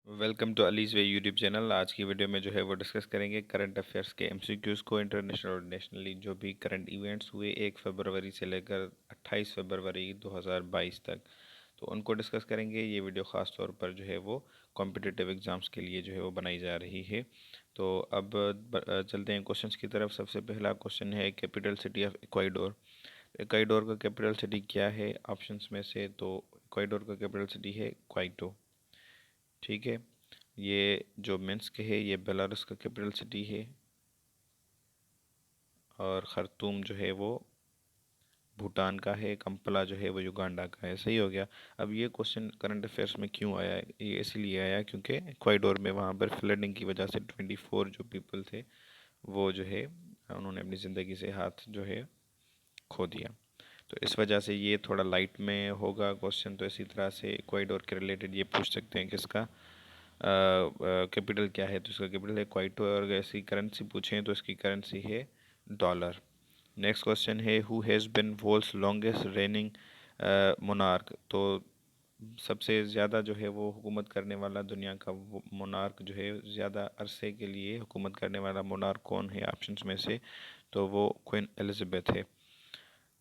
Welcome to Ali's way YouTube channel. आज की video में जो है वो डिस्कस करेंगे करंट अफेयर्स के एमसीक्यूज़ को। इंटरनेशनल और नेशनली जो भी करंट इवेंट्स हुए 1 फरवरी से लेकर 28 फरवरी 2022 तक, तो उनको डिस्कस करेंगे। ये वीडियो ख़ास तौर पर जो है वो कॉम्पिटिटिव एग्ज़ाम्स के लिए जो है वो बनाई जा रही है। तो अब चलते हैं क्वेश्चंस की तरफ। सबसे पहला क्वेश्चन है capital city of Ecuador. Ecuador का कैपिटल सिटी क्या है ऑप्शंस में से? तो इक्वाडोर का कैपिटल सिटी है क्वाइटो। ठीक है। ये जो मिन्स्क है ये बेलारूस का कैपिटल सिटी है, और खर्तूम जो है वो भूटान का है, कंपला जो है वो युगांडा का है। सही हो गया। अब ये क्वेश्चन करंट अफेयर्स में क्यों आया है? ये इसलिए आया क्योंकि इक्वाडोर में वहाँ पर फ्लडिंग की वजह से 24 जो पीपल थे वो जो है उन्होंने अपनी ज़िंदगी से हाथ जो है खो दिया। तो इस वजह से ये थोड़ा लाइट में होगा क्वेश्चन। तो इसी तरह से इक्वाडोर के रिलेटेड ये पूछ सकते हैं कि इसका कैपिटल क्या है? तो इसका कैपिटल है क्वाइटो। और ऐसी करेंसी पूछें तो इसकी करेंसी है डॉलर। नेक्स्ट क्वेश्चन है who has been world's longest reigning monarch. तो सबसे ज़्यादा जो है वो हुकूमत करने वाला दुनिया का मोनार्क जो है, ज़्यादा अरसे के लिए हुकूमत करने वाला मोनार्क कौन है ऑप्शंस में से? तो वो क्वीन एलिज़ाबेथ है।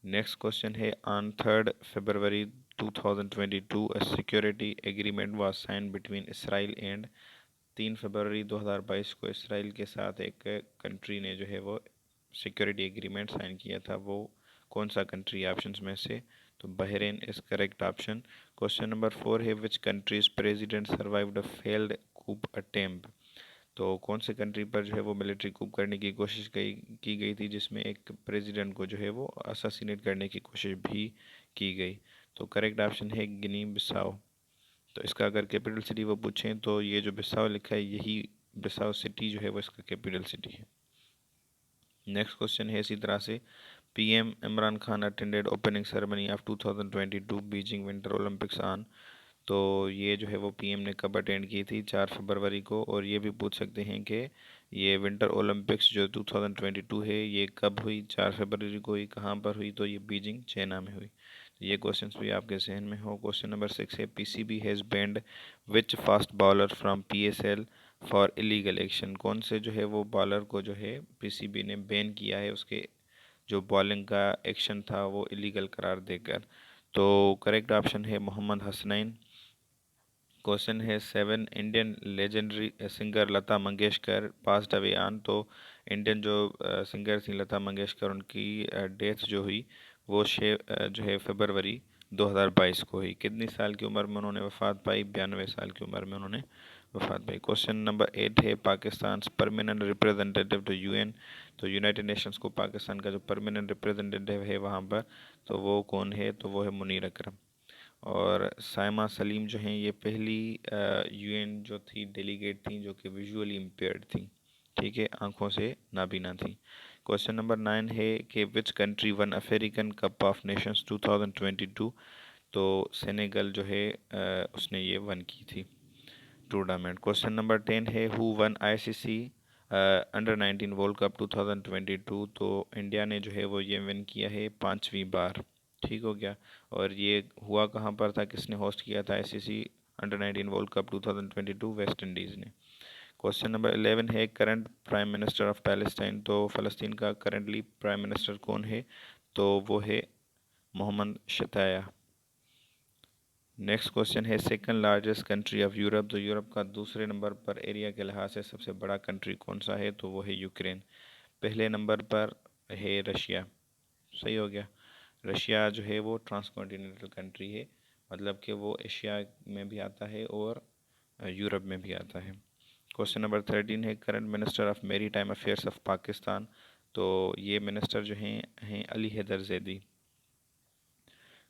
नेक्स्ट क्वेश्चन है on 3 February 2022 a security agreement was sign between Israel and. 3 फरवरी 2022 को इसराइल के साथ एक कंट्री ने जो है वो सिक्योरिटी एग्रीमेंट साइन किया था। वो कौन सा कंट्री है ऑप्शंस में से? तो Bahrain is correct option. Question number 4 है which country's president survived a failed coup attempt. तो कौन से कंट्री पर जो है वो मिलिट्री कूप करने की कोशिश की गई थी, जिसमें एक प्रेसिडेंट को जो है वो असासिनेट करने की कोशिश भी की गई? तो करेक्ट ऑप्शन है गिनी बिसाओ। तो इसका अगर कैपिटल सिटी वो पूछें तो ये जो बिसाओ लिखा है यही बिसाओ सिटी जो है वो इसका कैपिटल सिटी है। नेक्स्ट क्वेश्चन है इसी तरह से PM Imran Khan attended opening ceremony of 2022 Beijing winter Olympics on. तो ये जो है वो पीएम ने कब अटेंड की थी? 4 फरवरी को। और ये भी पूछ सकते हैं कि ये विंटर ओलंपिक्स जो 2022 है ये कब हुई? 4 फरवरी को हुई। कहाँ पर हुई? तो ये बीजिंग चाइना में हुई। तो ये क्वेश्चंस भी आपके जहन में हो। क्वेश्चन नंबर 6 है PCB has band which fast bowler from PSL for illegal action. कौन से जो है वो बॉलर को जो है पीसीबी ने बैन किया है, उसके जो बॉलिंग का एक्शन था वो इलीगल करार देकर? तो करेक्ट ऑप्शन है मोहम्मद हसनैन। क्वेश्चन है 7 Indian legendary singer Lata Mangeshkar passed away on. तो इंडियन जो सिंगर थी लता मंगेशकर, उनकी डेथ जो हुई वो जो है फरवरी 2022 को हुई। कितनी साल की उम्र में उन्होंने वफात पाई? 92 साल की उम्र में उन्होंने वफात पाई। क्वेश्चन नंबर 8 है Pakistan permanent representative to UN. तो यूनाइटेड नेशंस को पाकिस्तान का जो परमानेंट रिप्रेजेंटेटिव है वहाँ पर, तो वो कौन है? तो वो है मुनीर अकरम। और साइमा सलीम जो हैं ये पहली यूएन जो थी डेलीगेट थी जो कि विजुअली इम्पेयर्ड थी। ठीक है, आंखों से नाबीना थी। क्वेश्चन नंबर 9 है कि which country one African cup of Nations 2022। तो सेनेगल जो है उसने ये वन की थी टूर्नामेंट। क्वेश्चन नंबर 10 है who one ICC under 19 world cup 2022। तो इंडिया ने जो है वो ये विन किया है 5वीं बार। ठीक हो गया। और ये हुआ कहाँ पर था? किसने होस्ट किया था ICC under 19 world cup 2022? West Indies ने। क्वेश्चन नंबर 11 है current prime minister of Palestine. तो फ़लस्तीन का करंटली प्राइम मिनिस्टर कौन है? तो वो है मोहम्मद शताया। नेक्स्ट क्वेश्चन है second largest country of Europe. तो यूरोप का दूसरे नंबर पर एरिया के लिहाज से सबसे बड़ा कंट्री कौन सा है? तो वो है यूक्रेन। पहले नंबर पर है रशिया। सही हो गया। रशिया जो है वो ट्रांसकॉन्टिनेंटल कंट्री है, मतलब कि वो एशिया में भी आता है और यूरोप में भी आता है। क्वेश्चन नंबर 13 है करंट मिनिस्टर ऑफ मेरी टाइम अफेयर्स ऑफ पाकिस्तान। तो ये मिनिस्टर जो हैं अली हैदर जैदी।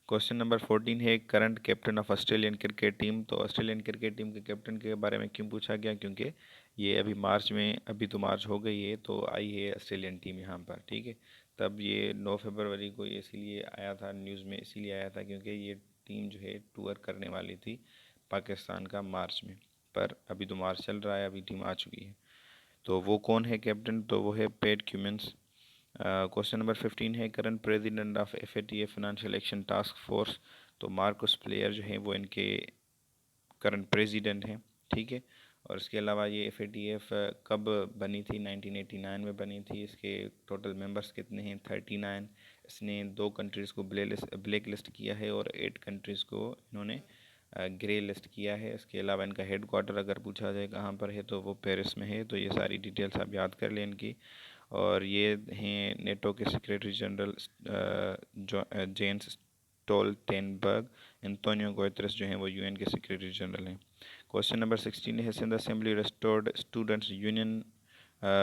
क्वेश्चन नंबर 14 है current captain of Australian cricket team. तो ऑस्ट्रेलियन क्रिकेट टीम के कैप्टन के बारे में क्यों पूछा गया? क्योंकि ये अभी मार्च में, अभी तो मार्च हो गई है तो आई है ऑस्ट्रेलियन टीम यहाँ पर। ठीक है, तब ये 9 फरवरी को ये इसीलिए आया था न्यूज़ में, इसीलिए आया था क्योंकि ये टीम जो है टूर करने वाली थी पाकिस्तान का मार्च में। पर अभी तो मार्च चल रहा है, अभी टीम आ चुकी है। तो वो कौन है कैप्टन? तो वो है पैट क्यूमिंस। क्वेश्चन नंबर 15 है current president of FATF financial action task force. तो मार्कस प्लेयर जो है वो इनके करंट प्रेसिडेंट हैं। ठीक है। और इसके अलावा ये FATF कब बनी थी? 1989 में बनी थी। इसके टोटल मेंबर्स कितने हैं? 39। इसने 2 कंट्रीज़ को ब्लैक लिस्ट किया है और 8 कंट्रीज़ को इन्होंने ग्रे लिस्ट किया है। इसके अलावा इनका हेड क्वार्टर अगर पूछा जाए कहाँ पर है तो वो पेरिस में है। तो ये सारी डिटेल्स आप याद कर लें इनकी। और ये हैं नेटो के secretary general Jens Stoltenberg. Antonio Guterres जो हैं वो UN के सेक्रेटरी जनरल हैं। क्वेश्चन नंबर 16 है Sindh assembly restored students union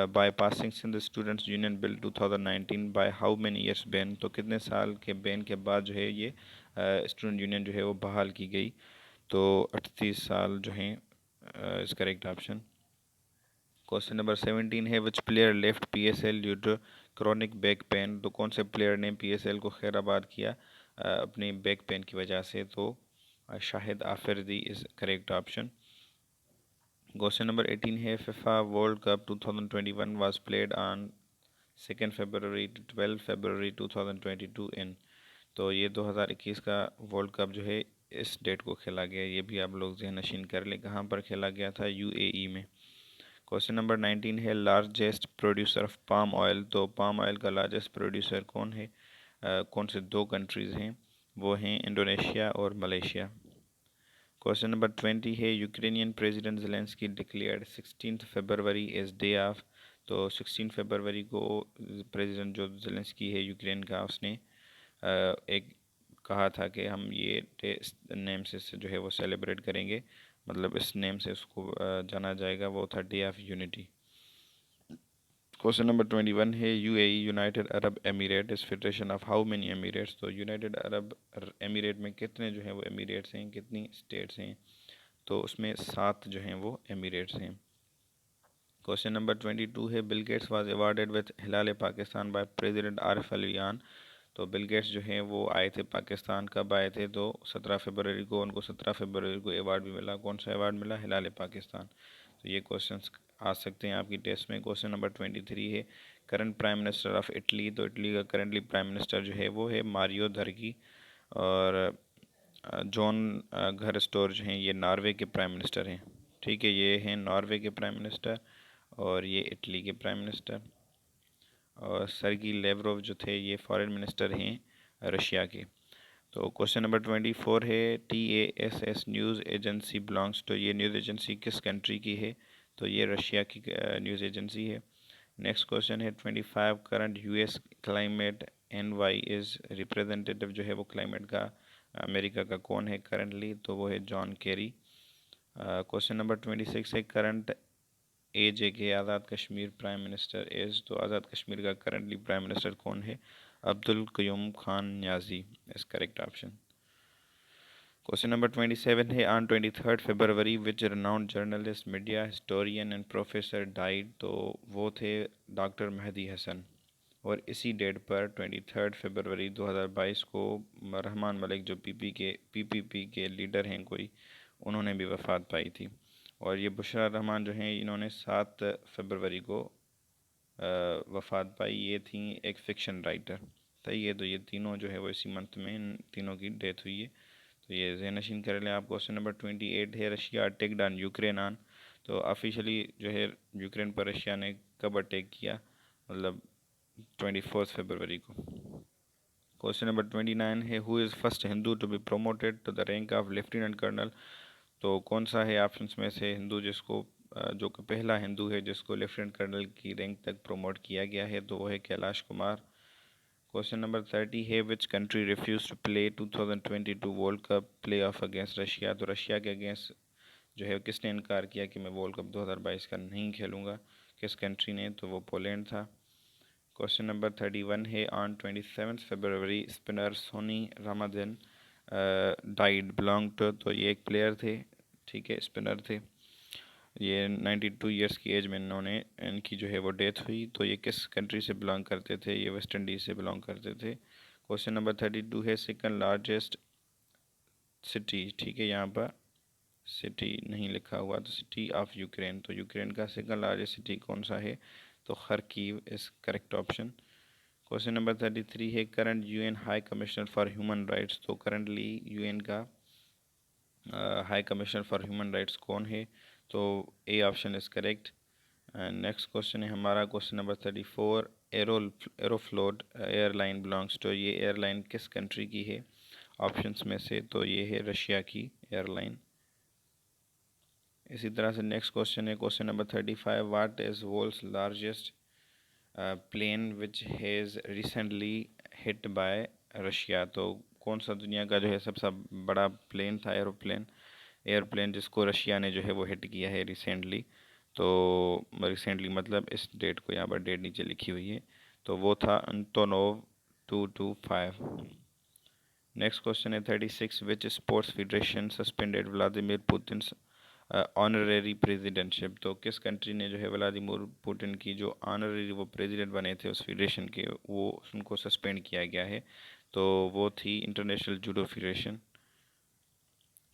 by passing Sindh students union bill 2019 by how many years ban. तो कितने साल के बैन के बाद जो है ये स्टूडेंट यूनियन जो है वो बहाल की गई? तो 38 साल जो हैं इस करेक्ट ऑप्शन। क्वेश्चन नंबर 17 है which player left PSL due to chronic back pain. तो कौन से प्लेयर ने PSL को खैराबाद किया अपनी बैक पेन की वजह से? तो Shahid Afridi is correct option. Question number 18 है FIFA world cup 2021 was played on 2 February to 12 फरवरी 2022 इन। तो ये 2021 का वर्ल्ड कप जो है इस डेट को खेला गया। ये भी आप लोग ज़हन नशीन कर लें कहाँ पर खेला गया था? UAE में। क्वेश्चन नंबर 19 है largest producer of palm oil. तो पाम ऑयल का लार्जेस्ट प्रोड्यूसर कौन है? कौन से 2 कंट्रीज़ हैं? वो हैं इंडोनेशिया और मलेशिया। क्वेश्चन नंबर 20 है Ukrainian president Zelensky declared 16 February as day of. तो 16 फरवरी को प्रेसिडेंट जो ज़ेलेंस्की है यूक्रेन का, उसने एक कहा था कि हम ये डे इस नेम से जो है वो सेलिब्रेट करेंगे, मतलब इस नेम से उसको जाना जाएगा। वो था day of unity. Question number 21 है UAE यूनाइटेड अरब एमिरेट इस federation of how many Emirates. तो यूनाइटेड अरब एमिरेट में कितने जो हैं वो एमिरेट्स हैं, कितनी स्टेट्स हैं? तो उसमें 7 जो हैं वो एमिरेट्स हैं। क्वेश्चन नंबर 22 है Bill Gates was awarded with Hilal Pakistan by president Arif Ali Khan. तो बिल गेट्स जो हैं वो आए थे पाकिस्तान, कब आए थे? तो 17 फरवरी को। उनको 17 फरवरी को अवार्ड भी मिला। कौन सा अवार्ड मिला? हिलाल पाकिस्तान। तो ये क्वेश्चंस आ सकते हैं आपकी टेस्ट में। क्वेश्चन नंबर 23 है current prime minister of Italy. तो इटली का करंटली प्राइम मिनिस्टर जो है वो है मारियो द्रघी। और जॉन घर स्टोर जो हैं ये नॉर्वे के प्राइम मिनिस्टर हैं। ठीक है, ये हैं नॉर्वे के प्राइम मिनिस्टर और ये इटली के प्राइम मिनिस्टर। और सरगी लेवरोव जो थे ये फॉरेन मिनिस्टर हैं रशिया के। तो क्वेश्चन नंबर 24 है TASS न्यूज़ एजेंसी बिलोंग्स। तो ये न्यूज़ एजेंसी किस कंट्री की है? तो ये रशिया की न्यूज़ एजेंसी है। नेक्स्ट क्वेश्चन है 25 current US climate NY is representative जो है वो क्लाइमेट का अमेरिका का कौन है करंटली? तो वो है जॉन केरी। क्वेश्चन नंबर 26 है current AJK Azad Kashmir prime minister is. तो आज़ाद कश्मीर का करंटली प्राइम मिनिस्टर कौन है? Abdul Qayyum Khan Niazi is correct option. Question number 27 है on 23 February which renowned journalist media historian and professor died. तो वो थे डॉक्टर मेहदी हसन। और इसी डेट पर 23 फरवरी 2022 को रहमान मलिक जो PPP के लीडर हैं कोई, उन्होंने भी वफ़ात पाई थी। और ये बुशरा रहमान जो हैं इन्होंने 7 फरवरी को वफ़ात पाई। ये थी एक फ़िक्शन राइटर। सही है, तो ये तीनों जो है वो इसी मंथ में इन तीनों की डेथ हुई है। तो ये ज़हन नशीन कर लें आप। क्वेश्चन नंबर 28 है Russia attacked on Ukraine on. तो ऑफिशियली जो है यूक्रेन पर रशिया ने कब अटैक किया? मतलब 24 फरवरी को। क्वेश्चन नंबर 29 है who is first Hindu to be promoted to the rank of lieutenant colonel. तो कौन सा है ऑप्शंस में से हिंदू जिसको जो कि पहला हिंदू है जिसको लेफ्टिनेंट कर्नल की रैंक तक प्रमोट किया गया है? तो वो है कैलाश कुमार। क्वेश्चन नंबर 30 है which country refuse to play 2022 world cup play off against Russia. तो रशिया के अगेंस्ट जो है किसने इनकार किया कि मैं वर्ल्ड कप 2022 का नहीं खेलूँगा? किस कंट्री ने? तो वो पोलैंड था। क्वेश्चन नंबर 31 है on 27 February spinner Sonny Ramadhin died belong to. तो ये एक प्लेयर थे, ठीक है, स्पिनर थे। ये 92 ईयर्स की एज में इनकी जो है वो डेथ हुई। तो ये किस कंट्री से बिलोंग करते थे? ये वेस्ट इंडीज़ से बिलोंग करते थे। क्वेश्चन नंबर 32 है सेकंड लार्जेस्ट सिटी। ठीक है, यहाँ पर सिटी नहीं लिखा हुआ, तो सिटी ऑफ यूक्रेन। तो यूक्रेन का सेकंड लार्जेस्ट सिटी कौन सा है? तो Kharkiv is correct option. Question number 33 है current UN high commissioner for human rights. तो करंटली UN का high commissioner for human rights कौन है? तो A option is correct. Next question है हमारा question number 34। Aeroflot airline belongs to, ये airline किस कंट्री की है ऑप्शंस में से? तो ये है रशिया की एयरलाइन। इसी तरह से नेक्स्ट क्वेश्चन है question number 35। What is world's largest plane which has recently hit by Russia? तो कौन सा दुनिया का जो है सबसे बड़ा प्लेन था, एयरप्लेन जिसको रशिया ने जो है वो हिट किया है रिसेंटली? तो रिसेंटली मतलब इस डेट को यहाँ पर डेट नीचे लिखी हुई है, तो वो था अंतोनोव 225। नेक्स्ट क्वेश्चन है 36। विच sports federation suspended Vladimir Putin honorary presidentship? तो किस कंट्री ने जो है व्लादिमीर पुतिन की जो ऑनरेरी वो प्रेसिडेंट बने थे उस फेडरेशन के, वो उनको सस्पेंड किया गया है? तो वो थी international judo federation.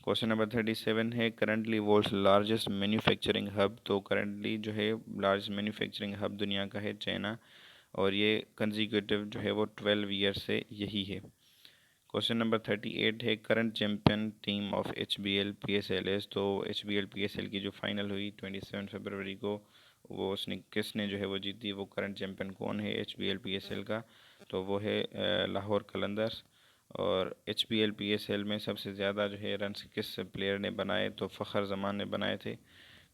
Question number 37 है currently world's largest manufacturing hub? तो करंटली जो है लार्जेस्ट मैन्युफैक्चरिंग हब दुनिया का है चाइना, और ये कंजिक्यूटिव जो है वो 12 ईयर से यही है। क्वेश्चन नंबर 38 है current champion team of HBL PSL S? तो HBL PSL की जो फाइनल हुई 27 फरवरी को, वो उसने किसने जो है वो जीती? वो करंट चैम्पियन कौन है HBL PSL का? तो वो है लाहौर कलंदर्स। और HBL PSL में सबसे ज़्यादा जो है रन्स किस प्लेयर ने बनाए? तो फ़खर जमान ने बनाए थे।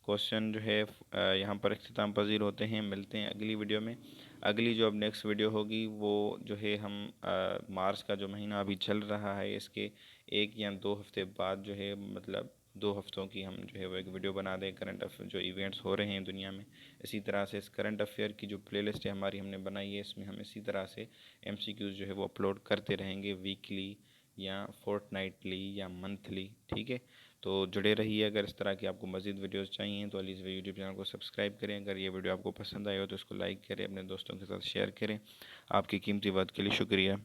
क्वेश्चन जो है यहाँ पर इख्तिताम पजीर होते हैं। मिलते हैं अगली वीडियो में। अगली जो अब नेक्स्ट वीडियो होगी वो जो है हम मार्च का जो महीना अभी चल रहा है इसके 1 या 2 हफ्ते बाद जो है, मतलब 2 हफ्तों की हम जो है वो एक वीडियो बना दें करंट अफेयर जो इवेंट्स हो रहे हैं दुनिया में। इसी तरह से इस करंट अफेयर की जो प्लेलिस्ट है हमारी हमने बनाई है, इसमें हम इसी तरह से MCQs जो है वो अपलोड करते रहेंगे वीकली या फोर्टनाइटली या मंथली। ठीक है, तो जुड़े रहिए। अगर इस तरह की आपको मज़ीद वीडियोस चाहिए तो अलीज़ वे यूट्यूब चैनल को सब्सक्राइब करें। अगर ये वीडियो आपको पसंद आए हो तो इसको लाइक करें, अपने दोस्तों के साथ शेयर करें। आपकी कीमती वक्त के लिए शुक्रिया।